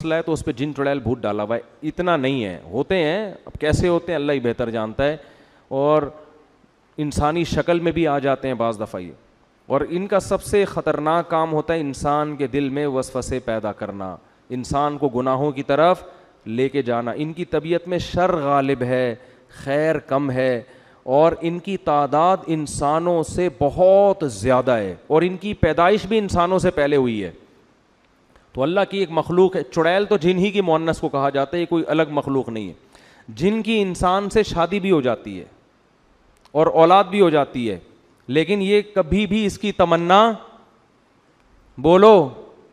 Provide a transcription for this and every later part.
مسئلہ ہے تو اس پہ جن چڑیل بھوت ڈالا ہوا ہے. اتنا نہیں ہے, ہوتے ہیں, اب کیسے ہوتے ہیں اللہ ہی بہتر جانتا ہے, اور انسانی شکل میں بھی آ جاتے ہیں بعض دفعہ یہ. اور ان کا سب سے خطرناک کام ہوتا ہے انسان کے دل میں وسوسے پیدا کرنا, انسان کو گناہوں کی طرف لے کے جانا. ان کی طبیعت میں شر غالب ہے, خیر کم ہے, اور ان کی تعداد انسانوں سے بہت زیادہ ہے, اور ان کی پیدائش بھی انسانوں سے پہلے ہوئی ہے. تو اللہ کی ایک مخلوق ہے. چڑیل تو جن ہی کی مؤنث کو کہا جاتا ہے, یہ کوئی الگ مخلوق نہیں ہے. جن کی انسان سے شادی بھی ہو جاتی ہے اور اولاد بھی ہو جاتی ہے, لیکن یہ کبھی بھی اس کی تمنا بولو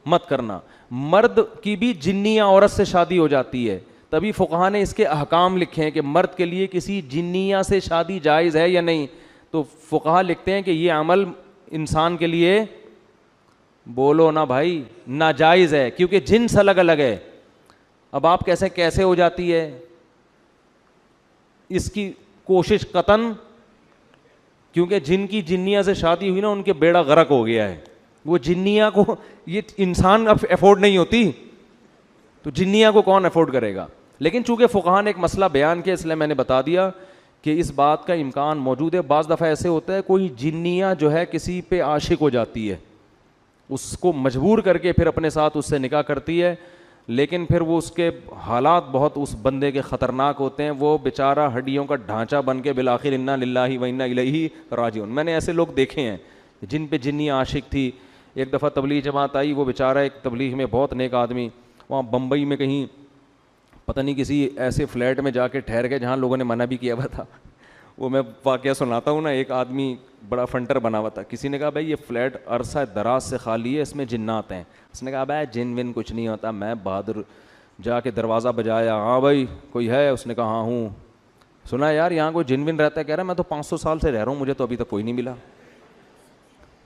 مت کرنا. مرد کی بھی جنی یا عورت سے شادی ہو جاتی ہے, تبھی فقہا نے اس کے احکام لکھے ہیں کہ مرد کے لیے کسی جنیہ سے شادی جائز ہے یا نہیں. تو فقہا لکھتے ہیں کہ یہ عمل انسان کے لیے بولو نا بھائی ناجائز ہے, کیونکہ جنس الگ الگ ہے. اب آپ کیسے ہو جاتی ہے, اس کی کوشش قطن, کیونکہ جن کی جنیہ سے شادی ہوئی نا ان کے بیڑا غرق ہو گیا ہے. وہ جنیہ کو یہ انسان اب افورڈ نہیں ہوتی, تو جنیہ کو کون افورڈ کرے گا. لیکن چونکہ فقہا نے ایک مسئلہ بیان کیا, اس لیے میں نے بتا دیا کہ اس بات کا امکان موجود ہے. بعض دفعہ ایسے ہوتا ہے کوئی جنیہ جو ہے کسی پہ عاشق ہو جاتی ہے, اس کو مجبور کر کے پھر اپنے ساتھ اس سے نکاح کرتی ہے, لیکن پھر وہ اس کے حالات بہت اس بندے کے خطرناک ہوتے ہیں. وہ بیچارہ ہڈیوں کا ڈھانچہ بن کے بالآخر انا للہ و انا الیہ راجعون. میں نے ایسے لوگ دیکھے ہیں جن پہ جنی عاشق تھی. ایک دفعہ تبلیغ جماعت آئی, وہ بیچارہ ایک تبلیغ میں بہت نیک آدمی, وہاں بمبئی میں کہیں پتہ نہیں کسی ایسے فلیٹ میں جا کے ٹھہر گئے جہاں لوگوں نے منع بھی کیا ہوا تھا. وہ میں واقعہ سناتا ہوں نا, ایک آدمی بڑا فنٹر بنا ہوا تھا, کسی نے کہا بھائی یہ فلیٹ عرصہ دراز سے خالی ہے, اس میں جنات ہیں. اس نے کہا بھائی جن ون کچھ نہیں ہوتا. میں بہادر جا کے دروازہ بجایا, ہاں بھائی کوئی ہے؟ اس نے کہا ہاں ہوں. سنا یار یہاں کوئی جن ون رہتا ہے؟ کہہ رہا میں تو 500 سال سے رہ رہا ہوں, مجھے تو ابھی تک کوئی نہیں ملا.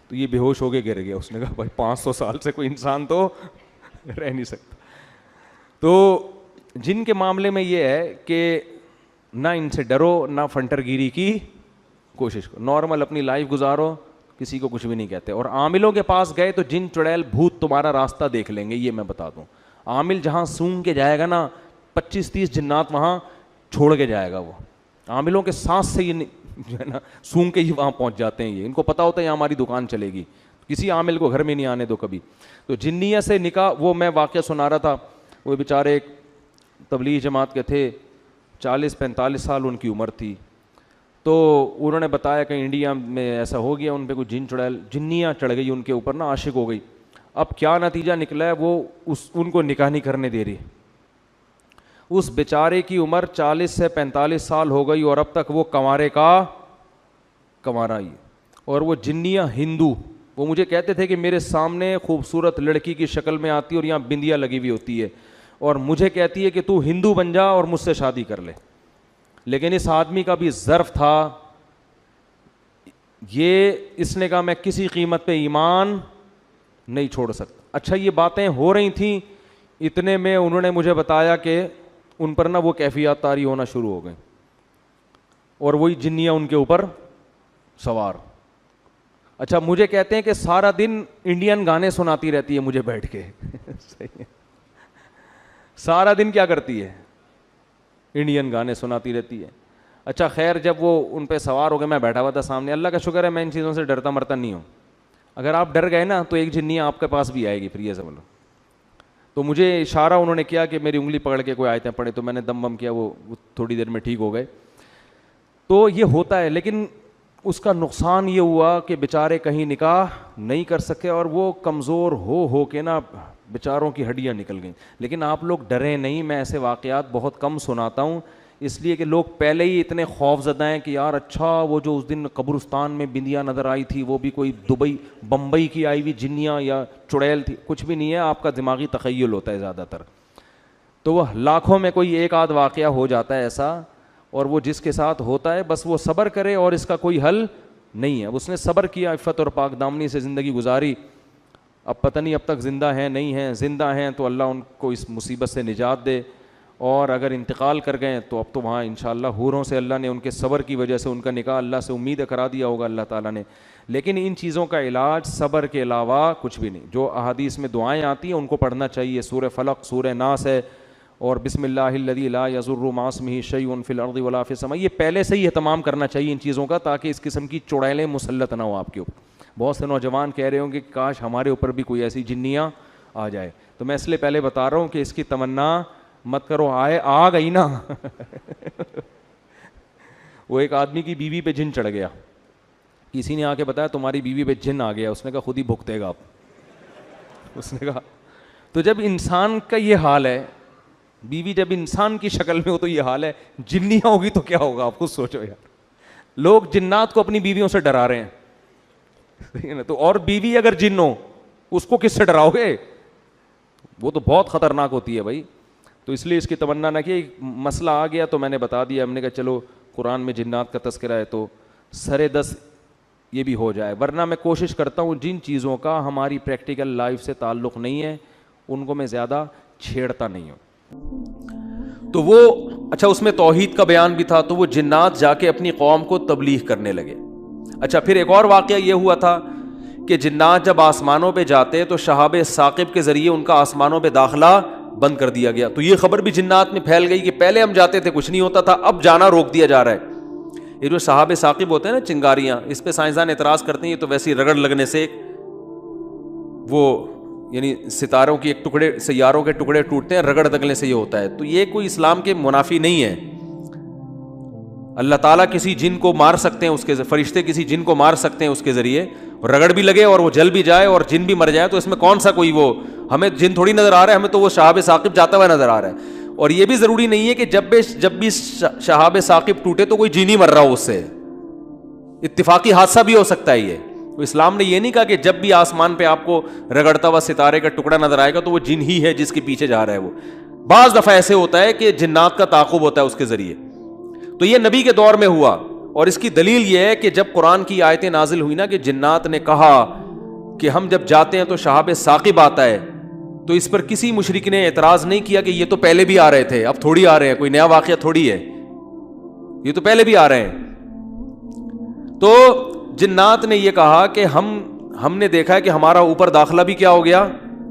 تو یہ بے ہوش ہو کے گر گیا. اس نے کہا بھائی 500 سال سے کوئی انسان تو رہ نہیں سکتا. تو جن کے معاملے میں یہ ہے کہ نہ ان سے ڈرو, نہ فنٹر گیری کی کوشش کرو, نارمل اپنی لائف گزارو, کسی کو کچھ بھی نہیں کہتے. اور عاملوں کے پاس گئے تو جن چڑیل بھوت تمہارا راستہ دیکھ لیں گے, یہ میں بتا دوں. عامل جہاں سونگ کے جائے گا نا 25-30 جنات وہاں چھوڑ کے جائے گا. وہ عاملوں کے سانس سے یہ جو ہے نا سونگ کے ہی وہاں پہنچ جاتے ہیں. یہ ان کو پتہ ہوتا ہے یہاں ہماری دکان چلے گی, کسی عامل کو گھر میں نہیں آنے دو کبھی. تو جنیہ سے نکاح, وہ میں واقعہ سنا رہا تھا, وہ بیچارے ایک تبلیغ جماعت کے تھے, 40-45 سال ان کی عمر تھی. تو انہوں نے بتایا کہ انڈیا میں ایسا ہو گیا, ان پہ کوئی جن چڑیل جنیہ چڑھ گئی ان کے اوپر نا, عاشق ہو گئی. اب کیا نتیجہ نکلا ہے, وہ ان کو نکاح نہیں کرنے دے رہی. اس بیچارے کی عمر 40 سے 45 سال ہو گئی اور اب تک وہ کنوارے کا کنوارا ہی. اور وہ جنیہ ہندو, وہ مجھے کہتے تھے کہ میرے سامنے خوبصورت لڑکی کی شکل میں آتی ہے اور یہاں بندیا لگی ہوئی ہوتی ہے, اور مجھے کہتی ہے کہ تو ہندو بن جا اور مجھ سے شادی کر لے. لیکن اس آدمی کا بھی ظرف تھا, یہ اس نے کہا میں کسی قیمت پہ ایمان نہیں چھوڑ سکتا. اچھا یہ باتیں ہو رہی تھیں, اتنے میں انہوں نے مجھے بتایا کہ ان پر نا وہ کیفیات طاری ہونا شروع ہو گئیں, اور وہی جنیاں ان کے اوپر سوار. اچھا مجھے کہتے ہیں کہ سارا دن انڈین گانے سناتی رہتی ہے مجھے بیٹھ کے. صحیح ہے, سارا دن کیا کرتی ہے؟ انڈین گانے سناتی رہتی ہے. اچھا خیر, جب وہ ان پہ سوار ہو گئے, میں بیٹھا ہوا تھا سامنے. اللہ کا شکر ہے میں ان چیزوں سے ڈرتا مرتا نہیں ہوں. اگر آپ ڈر گئے نا تو ایک جنیہ آپ کے پاس بھی آئے گی, پھر یہ سمجھ لو. تو مجھے اشارہ انہوں نے کیا کہ میری انگلی پکڑ کے کوئی آیتیں پڑھے, تو میں نے دم بم کیا, وہ تھوڑی دیر میں ٹھیک ہو گئے. تو یہ ہوتا ہے, لیکن اس کا نقصان یہ ہوا کہ بیچارے کہیں نکاح نہیں کر سکے, اور وہ کمزور ہو کے نا بیچاروں کی ہڈیاں نکل گئیں. لیکن آپ لوگ ڈریں نہیں, میں ایسے واقعات بہت کم سناتا ہوں, اس لیے کہ لوگ پہلے ہی اتنے خوف زدہ ہیں کہ یار اچھا وہ جو اس دن قبرستان میں بندیا نظر آئی تھی وہ بھی کوئی دبئی بمبئی کی آئی ہوئی جنیاں یا چڑیل تھی. کچھ بھی نہیں ہے, آپ کا دماغی تخیل ہوتا ہے زیادہ تر. تو وہ لاکھوں میں کوئی ایک آدھ واقعہ ہو جاتا ہے ایسا, اور وہ جس کے ساتھ ہوتا ہے بس وہ صبر کرے, اور اس کا کوئی حل نہیں ہے. اس نے صبر کیا, عفت اور پاک دامنی سے زندگی گزاری. اب پتہ نہیں اب تک زندہ ہیں نہیں ہیں, زندہ ہیں تو اللہ ان کو اس مصیبت سے نجات دے, اور اگر انتقال کر گئے تو اب تو وہاں انشاءاللہ حوروں سے اللہ نے ان کے صبر کی وجہ سے ان کا نکاح اللہ سے امید کرا دیا ہوگا اللہ تعالیٰ نے. لیکن ان چیزوں کا علاج صبر کے علاوہ کچھ بھی نہیں. جو احادیث میں دعائیں آتی ہیں ان کو پڑھنا چاہیے. سورہ فلق، سورہ ناس ہے، اور بسم اللہ الذی لا یضر مع اسمہ شیء فی الارض ولا فی السماء. یہ پہلے سے ہی اہتمام کرنا چاہیے ان چیزوں کا، تاکہ اس قسم کی چڑیلیں مسلط نہ ہو آپ کے اوپر. بہت سے نوجوان کہہ رہے ہوں کہ کاش ہمارے اوپر بھی کوئی ایسی جنیاں آ جائے. تو میں اس لیے پہلے بتا رہا ہوں کہ اس کی تمنا مت کرو. آ گئی نا. وہ ایک آدمی کی بیوی پہ جن چڑھ گیا. کسی نے آ کے بتایا تمہاری بیوی پہ جن آ گیا. اس نے کہا خود ہی بھگتے گا آپ. اس نے کہا تو جب انسان کا یہ حال ہے، بیوی جب انسان کی شکل میں ہو تو یہ حال ہے، جنیاں ہوگی تو کیا ہوگا آپ خود سوچو یار. لوگ جنات کو اپنی بیویوں سے ڈرا رہے ہیں. تو اور بیوی اگر جن ہو اس کو کس سے ڈراؤ گے؟ وہ تو بہت خطرناک ہوتی ہے بھائی. تو اس لیے اس کی تمنا نہ کہ مسئلہ آ گیا تو میں نے بتا دیا. ہم نے کہا چلو قرآن میں جنات کا تذکرہ ہے تو سرے دس یہ بھی ہو جائے. ورنہ میں کوشش کرتا ہوں جن چیزوں کا ہماری پریکٹیکل لائف سے تعلق نہیں ہے ان کو میں زیادہ چھیڑتا نہیں ہوں. تو وہ اچھا اس میں توحید کا بیان بھی تھا. تو وہ جنات جا کے اپنی قوم کو تبلیغ کرنے لگے. اچھا پھر ایک اور واقعہ یہ ہوا تھا کہ جنات جب آسمانوں پہ جاتے تو شہاب ثاقب کے ذریعے ان کا آسمانوں پہ داخلہ بند کر دیا گیا. تو یہ خبر بھی جنات میں پھیل گئی کہ پہلے ہم جاتے تھے کچھ نہیں ہوتا تھا، اب جانا روک دیا جا رہا ہے. یہ جو شہاب ثاقب ہوتے ہیں نا چنگاریاں، اس پہ سائنسدان اعتراض کرتے ہیں یہ تو ویسی رگڑ لگنے سے وہ یعنی ستاروں کی ایک ٹکڑے، سیاروں کے ٹکڑے ٹوٹتے ہیں، رگڑ لگنے سے یہ ہوتا ہے. تو یہ کوئی اسلام کے منافی نہیں ہے. اللہ تعالیٰ کسی جن کو مار سکتے ہیں، اس کے فرشتے کسی جن کو مار سکتے ہیں اس کے ذریعے، رگڑ بھی لگے اور وہ جل بھی جائے اور جن بھی مر جائے تو اس میں کون سا کوئی وہ ہمیں جن تھوڑی نظر آ رہا ہے، ہمیں تو وہ شہاب ثاقب جاتا ہوا نظر آ رہا ہے. اور یہ بھی ضروری نہیں ہے کہ جب بھی شہاب ثاقب ٹوٹے تو کوئی جن ہی مر رہا ہو، اس سے اتفاقی حادثہ بھی ہو سکتا ہے. یہ اسلام نے یہ نہیں کہا کہ جب بھی آسمان پہ آپ کو رگڑتا ہوا ستارے کا ٹکڑا نظر آئے گا تو وہ جن ہی ہے جس کے پیچھے جا رہا ہے. وہ بعض دفعہ ایسے ہوتا ہے کہ جنات کا تعاقب ہوتا ہے اس کے ذریعے. تو یہ نبی کے دور میں ہوا. اور اس کی دلیل یہ ہے کہ جب قرآن کی آیتیں نازل ہوئی نا کہ جنات نے کہا کہ ہم جب جاتے ہیں تو شہاب ثاقب آتا ہے، تو اس پر کسی مشرک نے اعتراض نہیں کیا کہ یہ تو پہلے بھی آ رہے تھے، اب تھوڑی آ رہے ہیں، کوئی نیا واقعہ تھوڑی ہے، یہ تو پہلے بھی آ رہے ہیں. تو جنات نے یہ کہا کہ ہم نے دیکھا ہے کہ ہمارا اوپر داخلہ بھی کیا ہو گیا،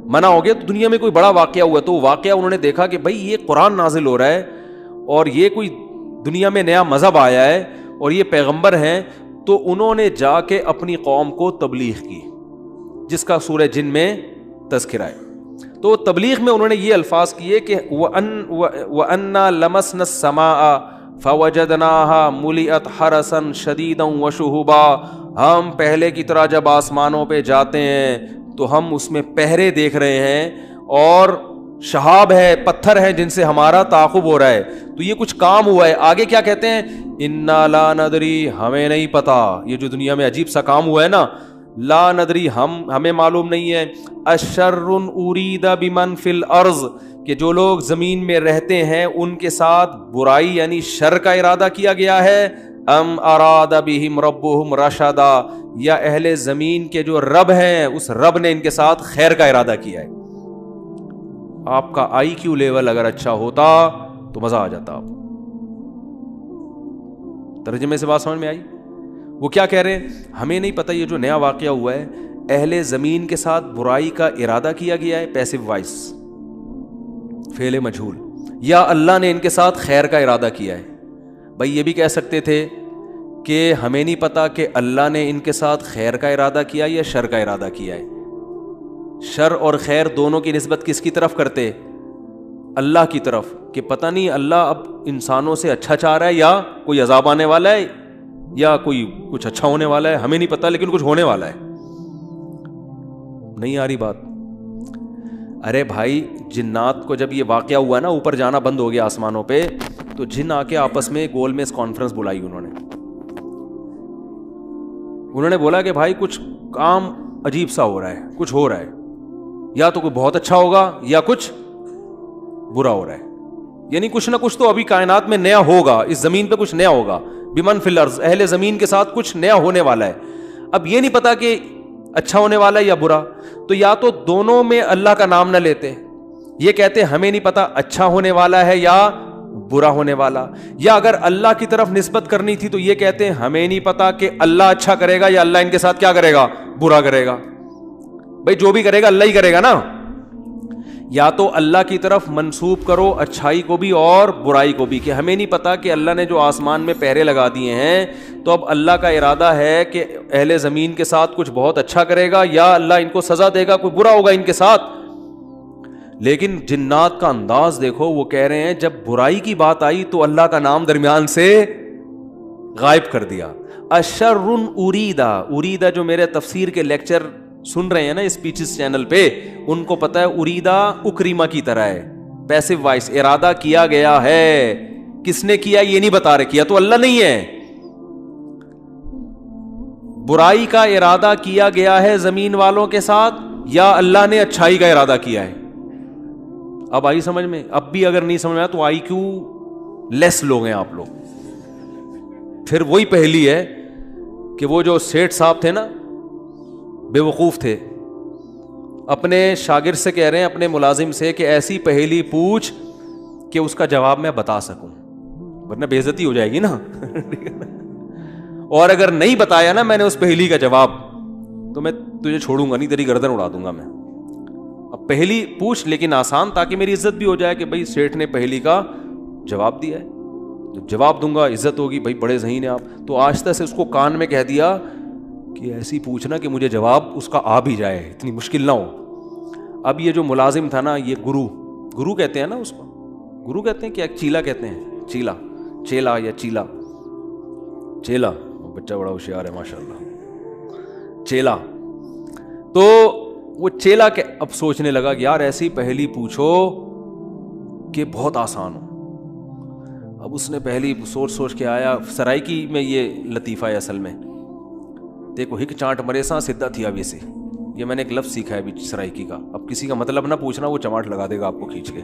منع ہو گیا. تو دنیا میں کوئی بڑا واقعہ ہوا تو واقعہ انہوں نے دیکھا کہ بھائی یہ قرآن نازل ہو رہا ہے اور یہ کوئی دنیا میں نیا مذہب آیا ہے اور یہ پیغمبر ہیں. تو انہوں نے جا کے اپنی قوم کو تبلیغ کی، جس کا سورہ جن میں تذکرہ ہے. تو تبلیغ میں انہوں نے یہ الفاظ کیے کہ وَأَنَّا لَمَسْنَا السَّمَاءَ فَوَجَدْنَاهَا مُلِئَتْ حَرَسًا شَدِيدًا وَشُهُبًا. ہم پہلے کی طرح جب آسمانوں پہ جاتے ہیں تو ہم اس میں پہرے دیکھ رہے ہیں اور شہاب ہے، پتھر ہیں جن سے ہمارا تعاقب ہو رہا ہے. تو یہ کچھ کام ہوا ہے. آگے کیا کہتے ہیں؟ اِنَّا لَا نَدْرِي، ہمیں نہیں پتا. یہ جو دنیا میں عجیب سا کام ہوا ہے نا، لا ندری، ہمیں معلوم نہیں ہے. اشر ارید بمن فی الارض، کہ جو لوگ زمین میں رہتے ہیں ان کے ساتھ برائی یعنی شر کا ارادہ کیا گیا ہے. ام اراد بہم ربہم رشدا، یا اہل زمین کے جو رب ہیں اس رب نے ان کے ساتھ خیر کا ارادہ کیا ہے. آپ کا آئی کیو لیول اگر اچھا ہوتا تو مزہ آ جاتا. آپ ترجمے سے بات سمجھ میں آئی؟ وہ کیا کہہ رہے ہیں؟ ہمیں نہیں پتہ یہ جو نیا واقعہ ہوا ہے اہل زمین کے ساتھ برائی کا ارادہ کیا گیا ہے، پیسو وائس فعل مجہول، یا اللہ نے ان کے ساتھ خیر کا ارادہ کیا ہے. بھائی یہ بھی کہہ سکتے تھے کہ ہمیں نہیں پتا کہ اللہ نے ان کے ساتھ خیر کا ارادہ کیا یا شر کا ارادہ کیا ہے. شر اور خیر دونوں کی نسبت کس کی طرف کرتے؟ اللہ کی طرف، کہ پتہ نہیں اللہ اب انسانوں سے اچھا چاہ رہا ہے یا کوئی عذاب آنے والا ہے یا کوئی کچھ اچھا ہونے والا ہے، ہمیں نہیں پتا لیکن کچھ ہونے والا ہے. نہیں آ رہی بات؟ ارے بھائی جنات کو جب یہ واقعہ ہوا نا، اوپر جانا بند ہو گیا آسمانوں پہ، تو جن آ کے آپس میں گول میں کانفرنس بلائی. انہوں نے بولا کہ بھائی کچھ کام عجیب سا ہو رہا ہے، کچھ ہو رہا ہے، یا تو کوئی بہت اچھا ہوگا یا کچھ برا ہو رہا ہے. یعنی کچھ نہ کچھ تو ابھی کائنات میں نیا ہوگا، اس زمین پہ کچھ نیا ہوگا. بمن فی الارض، اہل زمین کے ساتھ کچھ نیا ہونے والا ہے. اب یہ نہیں پتا کہ اچھا ہونے والا ہے یا برا. تو یا تو دونوں میں اللہ کا نام نہ لیتے، یہ کہتے ہیں ہمیں نہیں پتا اچھا ہونے والا ہے یا برا ہونے والا. یا اگر اللہ کی طرف نسبت کرنی تھی تو یہ کہتے ہیں ہمیں نہیں پتا کہ اللہ اچھا کرے گا یا اللہ ان کے ساتھ کیا کرے گا, برا کرے گا. بھائی جو بھی کرے گا اللہ ہی کرے گا نا. یا تو اللہ کی طرف منسوب کرو اچھائی کو بھی اور برائی کو بھی, کہ ہمیں نہیں پتا کہ اللہ نے جو آسمان میں پہرے لگا دیے ہیں تو اب اللہ کا ارادہ ہے کہ اہل زمین کے ساتھ کچھ بہت اچھا کرے گا یا اللہ ان کو سزا دے گا, کوئی برا ہوگا ان کے ساتھ. لیکن جنات کا انداز دیکھو, وہ کہہ رہے ہیں جب برائی کی بات آئی تو اللہ کا نام درمیان سے غائب کر دیا. اشر اریدا, اریدا جو میرے تفسیر کے لیکچر سن رہے ہیں نا اسپیچز چینل پہ, ان کو پتا ہے اریدا اکریما کی طرح ہے, پیسو وائس, ارادہ کیا گیا ہے. کس نے کیا یہ نہیں بتا رہے, کیا تو اللہ نہیں ہے. برائی کا ارادہ کیا گیا ہے زمین والوں کے ساتھ یا اللہ نے اچھائی کا ارادہ کیا ہے. اب آئی سمجھ میں؟ اب بھی اگر نہیں سمجھ میں آیا تو آئی کیو لیس لوگ ہیں آپ لوگ. پھر وہی پہلی ہے کہ وہ جو سیٹھ صاحب تھے نا, بے وقوف تھے, اپنے شاگرد سے کہہ رہے ہیں, اپنے ملازم سے, کہ ایسی پہیلی پوچھ کہ اس کا جواب میں بتا سکوں, ورنہ بے عزتی ہو جائے گی نا. اور اگر نہیں بتایا نا میں نے اس پہیلی کا جواب تو میں تجھے چھوڑوں گا نہیں, تیری گردن اڑا دوں گا میں. اب پہلی پوچھ لیکن آسان, تاکہ میری عزت بھی ہو جائے کہ بھائی سیٹھ نے پہلی کا جواب دیا ہے, جب جواب دوں گا عزت ہوگی, بھائی بڑے ذہین ہیں آپ. تو آہستہ سے اس کو کان میں کہہ دیا کہ ایسی پوچھنا کہ مجھے جواب اس کا آ بھی جائے, اتنی مشکل نہ ہو. اب یہ جو ملازم تھا نا, یہ گرو کہتے ہیں نا اس کو, گرو کہتے ہیں کہ ایک چیلا کہتے ہیں, چیلا یا چیلا, بچہ بڑا ہوشیار ہے ماشاء اللہ, چیلا. تو وہ چیلا کے اب سوچنے لگا کہ یار ایسی پہلی پوچھو کہ بہت آسان ہو. اب اس نے پہلی سوچ کے آیا, سرائکی میں یہ لطیفہ ہے اصل میں, دیکھو ہک چانٹ مرے سا سدھا تھیا ویسے, یہ میں نے ایک لفظ سیکھا ہے ابھی سرائکی کا. اب کسی کا مطلب نہ پوچھنا, وہ چماٹ لگا دے گا آپ کو کھینچ کے.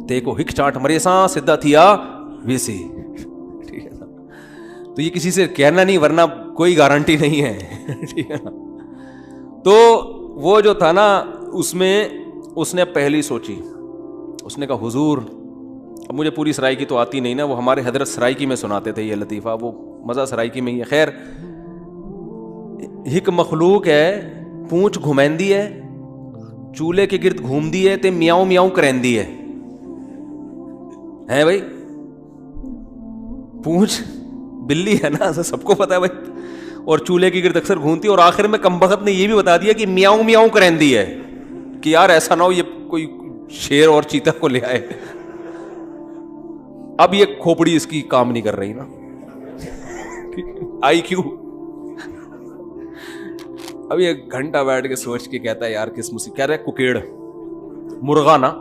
دیکھو ہک چانٹ مرے سا سدھا تھیا ویسے, ٹھیک ہے نا. تو یہ کسی سے کہنا نہیں, ورنہ کوئی گارنٹی نہیں ہے, ٹھیک ہے نا. تو وہ جو تھا نا, اس میں اس نے پہلی سوچی, اس نے کہا حضور, اب مجھے پوری سرائکی تو آتی نہیں نا, وہ ہمارے حضرت سرائکی میں سناتے تھے یہ لطیفہ, وہ مزہ سرائکی میں ہی ہے. خیر, ہک مخلوق ہے, پونچھ گھمیندی ہے, چولہے کے گرد گھومدی ہے تے میاؤں میاؤں کرندی ہے بھائی. پونچھ بلی ہے نا, سب کو پتا ہے بھائی, اور چولہے کے گرد اکثر گھومتی ہے, اور آخر میں کمبخت نے یہ بھی بتا دیا کہ میاؤں میاؤں کرندی ہے, کہ یار ایسا نہ ہو یہ کوئی شیر اور چیتا کو لے آئے. اب یہ کھوپڑی اس کی کام نہیں کر رہی نا, آئی کیوں. اب یہ گھنٹہ بیٹھ کے سوچ کے کہتا ہے یار کس مصیبت, کہہ رہے ککیڑ مرغا نا.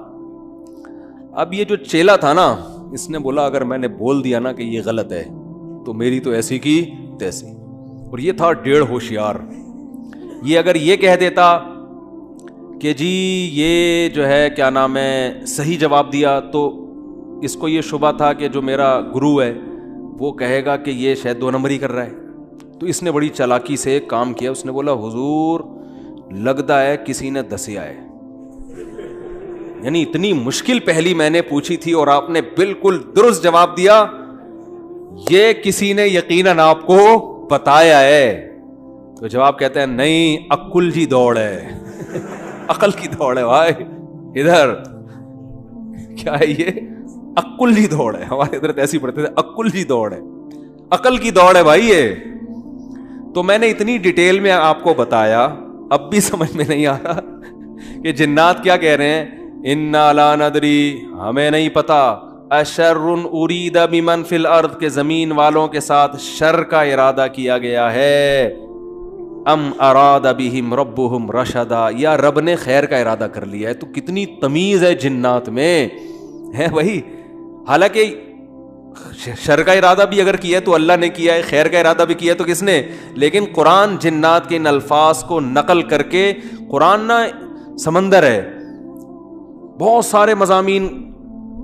اب یہ جو چیلا تھا نا, اس نے بولا اگر میں نے بول دیا نا کہ یہ غلط ہے تو میری تو ایسی کی تیسی. اور یہ تھا ڈیڑھ ہوشیار. یہ اگر یہ کہہ دیتا کہ جی یہ جو ہے کیا نام ہے صحیح جواب دیا, تو اس کو یہ شبہ تھا کہ جو میرا گرو ہے وہ کہے گا کہ یہ شاید 2 نمبری کر رہا ہے. تو اس نے بڑی چالاکی سے ایک کام کیا, اس نے بولا حضور لگتا ہے کسی نے دسیا ہے, یعنی اتنی مشکل پہلی میں نے پوچھی تھی اور آپ نے بالکل درست جواب دیا, یہ کسی نے یقیناً آپ کو بتایا ہے. تو جواب کہتے ہیں نہیں, عقل جی دوڑ ہے, عقل کی دوڑ ہے بھائی, ادھر کیا ہے یہ عقل جی دوڑ ہے. ہمارے ادھر ایسی پڑھتے تھے, عقل جی دوڑ ہے, عقل کی دوڑ ہے بھائی یہ. تو میں نے اتنی ڈیٹیل میں آپ کو بتایا, اب بھی سمجھ میں نہیں آ رہا کہ جنات کیا کہہ رہے ہیں, انا لا ندری, ہمیں نہیں پتا, اشر ارید بمن فی الارض, کے زمین والوں کے ساتھ شر کا ارادہ کیا گیا ہے, ام اراد بہم ربہم رشدا, یا رب نے خیر کا ارادہ کر لیا ہے. تو کتنی تمیز ہے جنات میں ہے بھائی. حالانکہ شر کا ارادہ بھی اگر کیا ہے تو اللہ نے کیا ہے, خیر کا ارادہ بھی کیا ہے تو کس نے. لیکن قرآن جنات کے ان الفاظ کو نقل کر کے, قرآن نا سمندر ہے, بہت سارے مضامین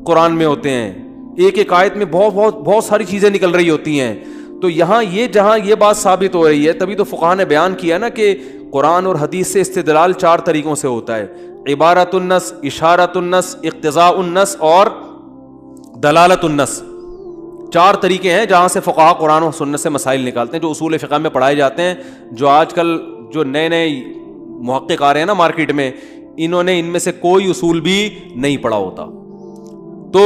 قرآن میں ہوتے ہیں, ایک ایک آیت میں بہت ساری چیزیں نکل رہی ہوتی ہیں. تو یہاں یہ جہاں یہ بات ثابت ہو رہی ہے, تبھی تو فقہاء نے بیان کیا نا کہ قرآن اور حدیث سے استدلال 4 طریقوں سے ہوتا ہے. عبارت النص، اشارت النص، اقتضاء النص اور دلالت النص. 4 طریقے ہیں جہاں سے فقہا قرآن و سنت سے مسائل نکالتے ہیں، جو اصول فقہ میں پڑھائے جاتے ہیں. جو آج کل جو نئے نئے محقق آ رہے ہیں نا مارکیٹ میں، انہوں نے ان میں سے کوئی اصول بھی نہیں پڑھا ہوتا. تو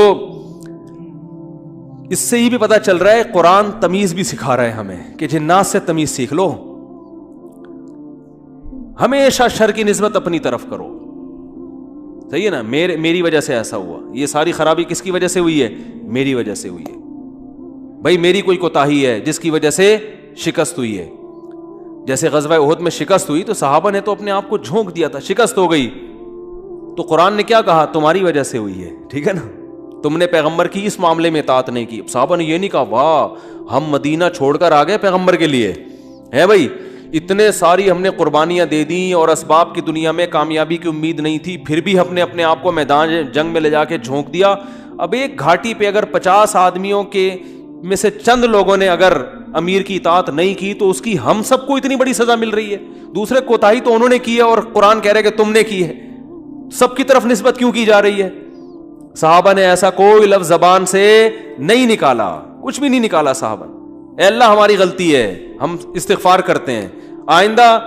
اس سے یہ بھی پتہ چل رہا ہے قرآن تمیز بھی سکھا رہا ہے ہمیں کہ جنات سے تمیز سیکھ لو. ہمیشہ شر کی نسبت اپنی طرف کرو. صحیح ہے نا، میری وجہ سے ایسا ہوا، یہ ساری خرابی کس کی وجہ سے ہوئی ہے؟ میری وجہ سے ہوئی ہے. بھائی میری کوئی کوتاہی ہے جس کی وجہ سے شکست ہوئی ہے. جیسے غزوہ احد میں شکست ہوئی تو صحابہ نے تو اپنے آپ کو جھونک دیا تھا، شکست ہو گئی تو قرآن نے کیا کہا؟ تمہاری وجہ سے ہوئی ہے. ٹھیک ہے نا، تم نے پیغمبر کی اس معاملے میں اطاعت نہیں کی. صحابہ نے یہ نہیں کہا واہ ہم مدینہ چھوڑ کر آ گئے پیغمبر کے لیے، ہے بھائی اتنے ساری ہم نے قربانیاں دے دیں اور اسباب کی دنیا میں کامیابی کی امید نہیں تھی، پھر بھی ہم نے اپنے آپ کو میدان جنگ میں لے جا کے جھونک دیا. اب ایک گھاٹی پہ اگر 50 آدمیوں کے میں سے چند لوگوں نے اگر امیر کی اطاعت نہیں کی تو اس کی ہم سب کو اتنی بڑی سزا مل رہی ہے. دوسرے کوتاہی تو انہوں نے کی ہے اور قرآن کہہ رہے کہ تم نے کی ہے. سب کی طرف نسبت کیوں کی جا رہی ہے؟ صحابہ نے ایسا کوئی لفظ زبان سے نہیں نکالا، کچھ بھی نہیں نکالا صحابہ. اے اللہ ہماری غلطی ہے، ہم استغفار کرتے ہیں، آئندہ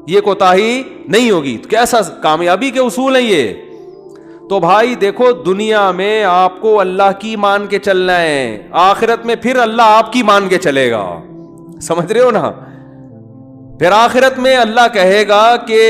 یہ کوتاہی نہیں ہوگی. تو کیسا کامیابی کے اصول ہیں یہ. تو بھائی دیکھو دنیا میں آپ کو اللہ کی مان کے چلنا ہے، آخرت میں پھر اللہ آپ کی مان کے چلے گا. سمجھ رہے ہو نا؟ پھر آخرت میں اللہ کہے گا کہ